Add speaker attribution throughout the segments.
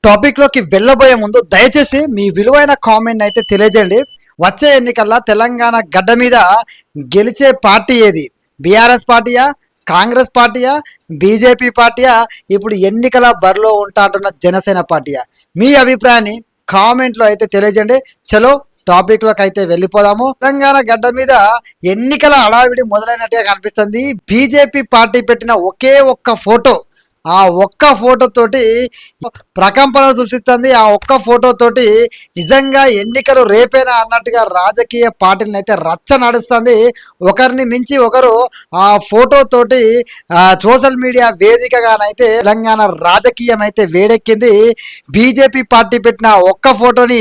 Speaker 1: Topic లోకి వెళ్ళబోయే ముందు దయచేసి మీ విలువైన కామెంట్ అయితే తెలియజేయండి. వచ్చే ఎన్నికల్లో తెలంగాణ గడ్డ మీద గెలిచే పార్టీ ఏది? బీఆర్ఎస్ పార్టీయా, కాంగ్రెస్ పార్టీయా, బీజేపీ పార్టీయా, ఇప్పుడు ఎన్నికల బరిలో ఉంటా అంటున్న జనసేన పార్టీయా? మీ అభిప్రాయాన్ని కామెంట్లో అయితే తెలియజేయండి. చలో టాపిక్ లోకి అయితే వెళ్ళిపోదాము. తెలంగాణ గడ్డ మీద ఎన్నికల హడావిడి మొదలైనట్టుగా కనిపిస్తుంది. బీజేపీ పార్టీ పెట్టిన ఒకే ఒక్క ఫోటో, ఆ ఒక్క ఫోటోతోటి ప్రకంపనలు సృష్టిస్తుంది. ఆ ఒక్క ఫోటోతోటి నిజంగా ఎన్నికలు రేపేనా అన్నట్టుగా రాజకీయ పార్టీలను అయితే రచ్చ నడుస్తుంది. ఒకరిని మించి ఒకరు ఆ ఫోటోతోటి సోషల్ మీడియా వేదికగానైతే తెలంగాణ రాజకీయం అయితే వేడెక్కింది. బీజేపీ పార్టీ పెట్టిన ఒక్క ఫోటోని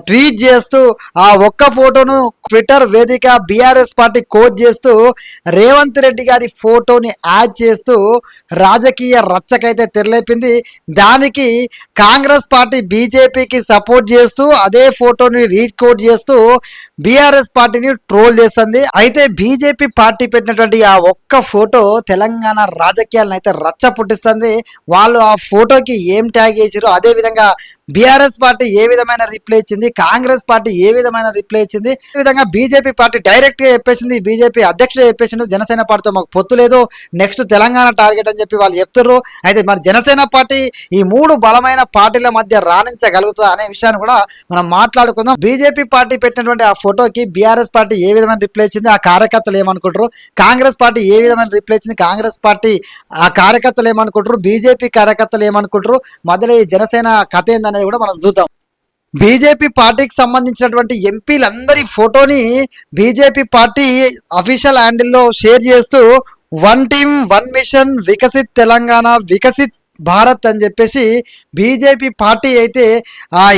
Speaker 1: ట్వీట్ చేస్తూ, ఆ ఒక్క ఫోటోను ట్విట్టర్ వేదిక బీఆర్ఎస్ పార్టీ కోట్ చేస్తూ, రేవంత్ రెడ్డి గారి ఫోటోని యాడ్ చేస్తూ రాజకీయ రచ్చకైతే తెరలేపింది. దానికి కాంగ్రెస్ పార్టీ బీజేపీకి సపోర్ట్ చేస్తూ అదే ఫోటోని రీకోట్ చేస్తూ బీఆర్ఎస్ పార్టీని ట్రోల్ చేస్తుంది. అయితే బీజేపీ పార్టీ పెట్టినటువంటి ఆ ఒక్క ఫోటో తెలంగాణ రాజకీయాలను అయితే రచ్చ పుట్టిస్తుంది. వాళ్ళు ఆ ఫోటోకి ఏం ట్యాగ్ చేసారో అదే విధంగా బీఆర్ఎస్ పార్టీ ఏ విధమైన రిప్లై ఇచ్చింది, కాంగ్రెస్ పార్టీ ఏ విధమైన రిప్లై ఇచ్చింది, ఈ విధంగా బీజేపీ పార్టీ డైరెక్ట్ గా చెప్పేసింది. బీజేపీ అధ్యక్షుడు చెప్పేసిండు జనసేన పార్టీతో మాకు పొత్తు లేదు, నెక్స్ట్ తెలంగాణ టార్గెట్ అని చెప్పి వాళ్ళు చెప్తున్నారు. అయితే మరి జనసేన పార్టీ ఈ మూడు బలమైన పార్టీల మధ్య రాణించగలుగుతుందా అనే విషయాన్ని కూడా మనం మాట్లాడుకుందాం. బీజేపీ పార్టీ పెట్టినటువంటి ఆ ఫోటోకి బీఆర్ఎస్ పార్టీ ఏ విధమైన రిప్లై ఇచ్చింది, ఆ కార్యకర్తలు ఏమనుకుంటారు, కాంగ్రెస్ పార్టీ ఏ విధమైన రిప్లై ఇచ్చింది, కాంగ్రెస్ పార్టీ ఆ కార్యకర్తలు ఏమనుకుంటారు, బీజేపీ కార్యకర్తలు ఏమనుకుంటారు, మధ్యలో ఈ జనసేన కథ ఏందనేది కూడా మనం చూద్దాం. బీజేపీ పార్టీకి సంబంధించినటువంటి ఎంపీలందరి ఫోటోని బీజేపీ పార్టీ అఫీషియల్ హ్యాండిల్లో షేర్ చేస్తూ one team one mission Viksit Telangana Viksit Bharat అని చెప్పేసి బీజేపీ పార్టీ అయితే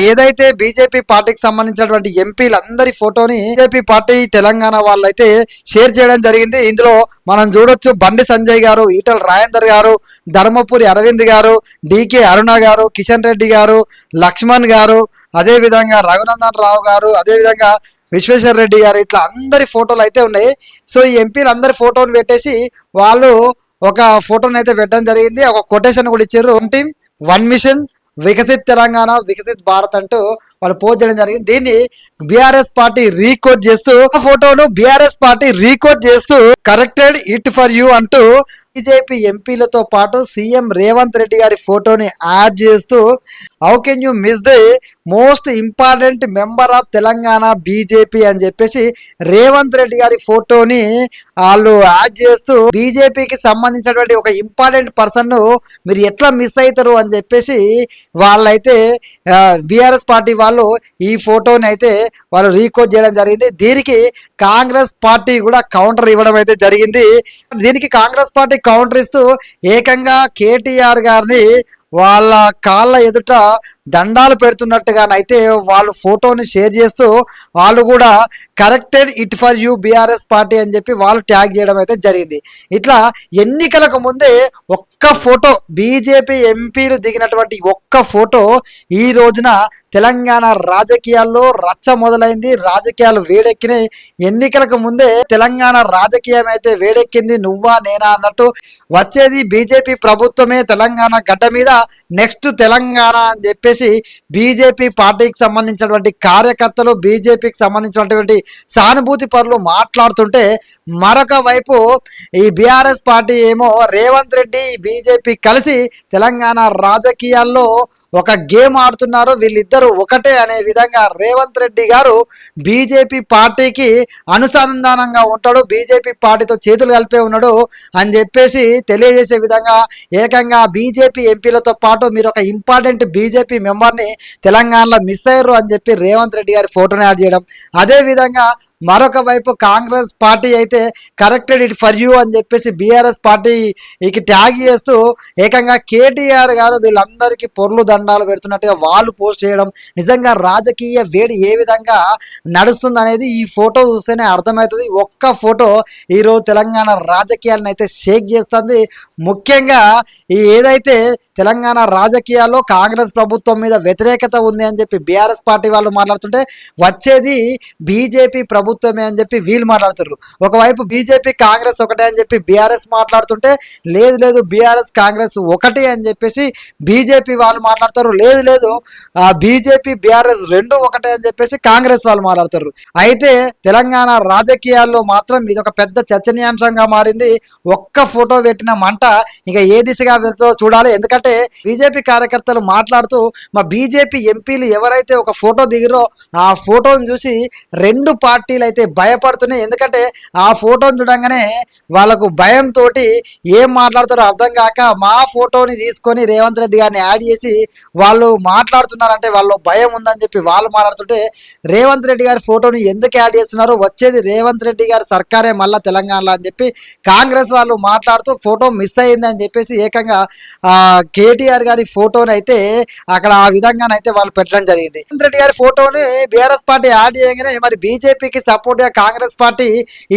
Speaker 1: ఏదైతే బీజేపీ పార్టీకి సంబంధించినటువంటి ఎంపీలందరి ఫోటోని బీజేపీ పార్టీ తెలంగాణ వాళ్ళు అయితే షేర్ చేయడం జరిగింది. ఇందులో మనం చూడొచ్చు బండి సంజయ్ గారు, ఈటల రాజేందర్ గారు, ధర్మపురి అరవింద్ గారు, డికే అరుణ గారు, కిషన్ రెడ్డి గారు, లక్ష్మణ్ గారు, అదేవిధంగా రఘునందన్ రావు గారు, అదేవిధంగా విశ్వేశ్వర్ రెడ్డి గారు, ఇట్లా అందరి ఫోటోలు అయితే ఉన్నాయి. సో ఈ ఎంపీలు అందరి ఫోటోలు పెట్టేసి వాళ్ళు ఒక ఫోటోని అయితే పెట్టడం జరిగింది. ఒక కొటేషన్ కూడా ఇచ్చారు, one team one mission Viksit Telangana Viksit Bharat అంటూ వాళ్ళు పోస్ట్ చేయడం జరిగింది. దీన్ని బీఆర్ఎస్ పార్టీ రీకోట్ చేస్తూ ఫోటోను బీఆర్ఎస్ పార్టీ రీకోట్ చేస్తూ కరెక్టెడ్ ఇట్ ఫర్ యూ అంటూ బీజేపీ ఎంపీలతో పాటు సీఎం రేవంత్ రెడ్డి గారి ఫోటోని యాడ్ చేస్తూ how can you miss the most important member of Telangana BJP అని చెప్పేసి రేవంత్ రెడ్డి గారి ఫోటోని వాళ్ళు యాడ్ చేస్తూ బీజేపీకి సంబంధించినటువంటి ఒక ఇంపార్టెంట్ పర్సన్ మీరు ఎట్లా మిస్ అవుతారు అని చెప్పేసి వాళ్ళైతే బీఆర్ఎస్ పార్టీ వాళ్ళు ఈ ఫోటోని అయితే వాళ్ళు రీకోట్ చేయడం జరిగింది. దీనికి కాంగ్రెస్ పార్టీ కూడా కౌంటర్ ఇవ్వడం అయితే జరిగింది. దీనికి కాంగ్రెస్ పార్టీ కౌంటర్ ఇస్తూ ఏకంగా కేటీఆర్ గారిని వాళ్ళ కాళ్ళ ఎదుట దండాలు పెడుతున్నట్టుగానైతే వాళ్ళు ఫోటోని షేర్ చేస్తూ వాళ్ళు కూడా corrected it for you BRS party అని చెప్పి వాళ్ళు ట్యాగ్ చేయడం అయితే జరిగింది. ఇట్లా ఎన్నికలకు ముందే ఒక్క ఫోటో బీజేపీ ఎంపీలు దిగినటువంటి ఒక్క ఫోటో ఈ రోజున తెలంగాణ రాజకీయాల్లో రచ్చ మొదలైంది, రాజకీయాలు వేడెక్కినాయి. ఎన్నికలకు ముందే తెలంగాణ రాజకీయం అయితే వేడెక్కింది, నువ్వా నేనా అన్నట్టు. వచ్చేది బీజేపీ ప్రభుత్వమే తెలంగాణ గడ్డ మీద, నెక్స్ట్ తెలంగాణ అని చెప్పేసి బీజేపీ పార్టీకి సంబంధించినటువంటి కార్యకర్తలు, బీజేపీకి సంబంధించినటువంటి సానుభూతి పరులు మాట్లాడుతుంటే, మరొక వైపు ఈ బీఆర్ఎస్ పార్టీ ఏమో రేవంత్ రెడ్డి బీజేపీ కలిసి తెలంగాణ రాజకీయాల్లో ఒక గేమ్ ఆడుతున్నారు, వీళ్ళిద్దరూ ఒకటే అనే విధంగా రేవంత్ రెడ్డి గారు బీజేపీ పార్టీకి అనుసంధానంగా ఉంటాడు, బీజేపీ పార్టీతో చేతులు కలిపే ఉన్నాడు అని చెప్పేసి తెలియజేసే విధంగా ఏకంగా బీజేపీ ఎంపీలతో పాటు మీరు ఒక ఇంపార్టెంట్ బీజేపీ మెంబర్ని తెలంగాణలో మిస్ అయ్యారు అని చెప్పి రేవంత్ రెడ్డి గారి ఫోటోని యాడ్ చేయడం. అదేవిధంగా మరొక వైపు కాంగ్రెస్ పార్టీ అయితే కరెక్టెడ్ ఇట్ ఫర్ యూ అని చెప్పేసి బీఆర్ఎస్ పార్టీకి ట్యాగ్ చేస్తూ ఏకంగా కేటీఆర్ గారు వీళ్ళందరికీ పొర్లు దండాలు పెడుతున్నట్టుగా వాళ్ళు పోస్ట్ చేయడం. నిజంగా రాజకీయ వేడి ఏ విధంగా నడుస్తుంది అనేది ఈ ఫోటో చూస్తేనే అర్థమవుతుంది. ఒక్క ఫోటో ఈరోజు తెలంగాణ రాజకీయాలను అయితే షేక్ చేస్తుంది. ముఖ్యంగా ఈ ఏదైతే తెలంగాణ రాజకీయాల్లో కాంగ్రెస్ ప్రభుత్వం మీద వ్యతిరేకత ఉంది అని చెప్పి బీఆర్ఎస్ పార్టీ వాళ్ళు మాట్లాడుతుంటే, వచ్చేది బీజేపీ ప్రభుత్వం ప్రభుత్వమే అని చెప్పి వీళ్ళు మాట్లాడుతున్నారు. ఒకవైపు బీజేపీ కాంగ్రెస్ ఒకటే అని చెప్పి బీఆర్ఎస్ మాట్లాడుతుంటే లేదు లేదు బీఆర్ఎస్ కాంగ్రెస్ ఒకటే అని చెప్పేసి బీజేపీ వాళ్ళు మాట్లాడతారు. లేదు లేదు బీజేపీ బీఆర్ఎస్ రెండు ఒకటే అని చెప్పేసి కాంగ్రెస్ వాళ్ళు మాట్లాడతారు. అయితే తెలంగాణ రాజకీయాల్లో మాత్రం ఇది ఒక పెద్ద చర్చనీయాంశంగా మారింది. ఒక్క ఫోటో పెట్టిన మంట ఇక ఏ దిశగా వెళ్తుందో చూడాలి. ఎందుకంటే బీజేపీ కార్యకర్తలు మాట్లాడుతూ మా బీజేపీ ఎంపీలు ఎవరైతే ఒక ఫోటో దిగిరో ఆ ఫోటోను చూసి రెండు పార్టీలు అయితే భయపడుతున్నాయి. ఎందుకంటే ఆ ఫోటోను చూడంగానే వాళ్ళకు భయంతో ఏం మాట్లాడతారో అర్థం కాక మా ఫోటోని తీసుకొని రేవంత్ రెడ్డి గారిని యాడ్ చేసి వాళ్ళు మాట్లాడుతున్నారంటే వాళ్ళు భయం ఉందని చెప్పి వాళ్ళు మాట్లాడుతుంటే రేవంత్ రెడ్డి గారి ఫోటోని ఎందుకు యాడ్ చేస్తున్నారు, వచ్చేది రేవంత్ రెడ్డి గారి సర్కారే మళ్ళా తెలంగాణలో అని చెప్పి కాంగ్రెస్ వాళ్ళు మాట్లాడుతూ ఫోటో మిస్ అయ్యింది అని చెప్పేసి ఏకంగా కేటీఆర్ గారి ఫోటోని అయితే అక్కడ ఆ విధంగానైతే వాళ్ళు పెట్టడం జరిగింది. రేవంత్ రెడ్డి గారి ఫోటోని బీఆర్ఎస్ పార్టీ యాడ్ చేయగానే మరి బీజేపీకి సపోర్ట్ గా కాంగ్రెస్ పార్టీ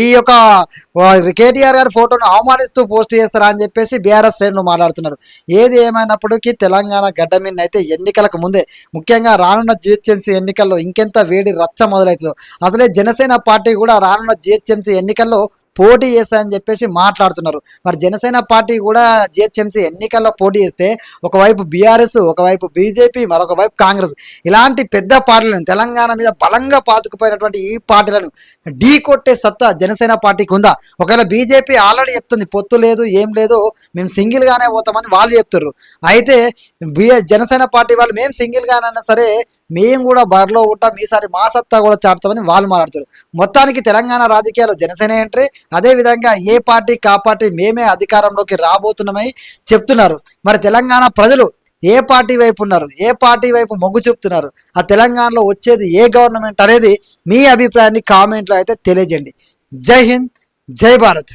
Speaker 1: ఈ యొక్క కేటీఆర్ గారి ఫోటోను అవమానిస్తూ పోస్ట్ చేస్తారా అని చెప్పేసి బీఆర్ఎస్ శ్రేణులు మాట్లాడుతున్నారు. ఏది ఏమైనప్పటికీ తెలంగాణ గడ్డ మీద అయితే ఎన్నికలకు ముందే ముఖ్యంగా రానున్న జిహెచ్ఎంసీ ఎన్నికల్లో ఇంకెంత వేడి రచ్చ మొదలవుతుందో. అసలే జనసేన పార్టీ కూడా రానున్న జిహెచ్ఎంసీ ఎన్నికల్లో పోటీ చేస్తాయని చెప్పేసి మాట్లాడుతున్నారు. మరి జనసేన పార్టీ కూడా జిహెచ్ఎంసీ ఎన్నికల్లో పోటీ చేస్తే ఒకవైపు బీఆర్ఎస్, ఒకవైపు బీజేపీ, మరొక వైపు కాంగ్రెస్ ఇలాంటి పెద్ద పార్టీలను తెలంగాణ మీద బలంగా పాతుకుపోయినటువంటి ఈ పార్టీలను ఢీ కొట్టే సత్తా జనసేన పార్టీకి ఉందా? ఒకవేళ బీజేపీ ఆల్రెడీ చెప్తుంది పొత్తు లేదు ఏం లేదు మేము సింగిల్గానే పోతామని వాళ్ళు చెప్తారు. అయితే జనసేన పార్టీ వాళ్ళు మేము సింగిల్గానైనా సరే మేము కూడా బరిలో ఉంటాం, ఈసారి మా సత్తా కూడా చాటుతామని వాళ్ళు మాట్లాడుతారు. మొత్తానికి తెలంగాణ రాజకీయాల్లో జనసేన ఎంట్రీ, అదేవిధంగా ఏ పార్టీ కా పార్టీ మేమే అధికారంలోకి రాబోతున్నామని చెప్తున్నారు. మరి తెలంగాణ ప్రజలు ఏ పార్టీ వైపు ఉన్నారు, ఏ పార్టీ వైపు మొగ్గు చూపుతున్నారు, ఆ తెలంగాణలో వచ్చేది ఏ గవర్నమెంట్ అనేది మీ అభిప్రాయాన్ని కామెంట్లో అయితే తెలియజేయండి. జై హింద్, జై భారత్.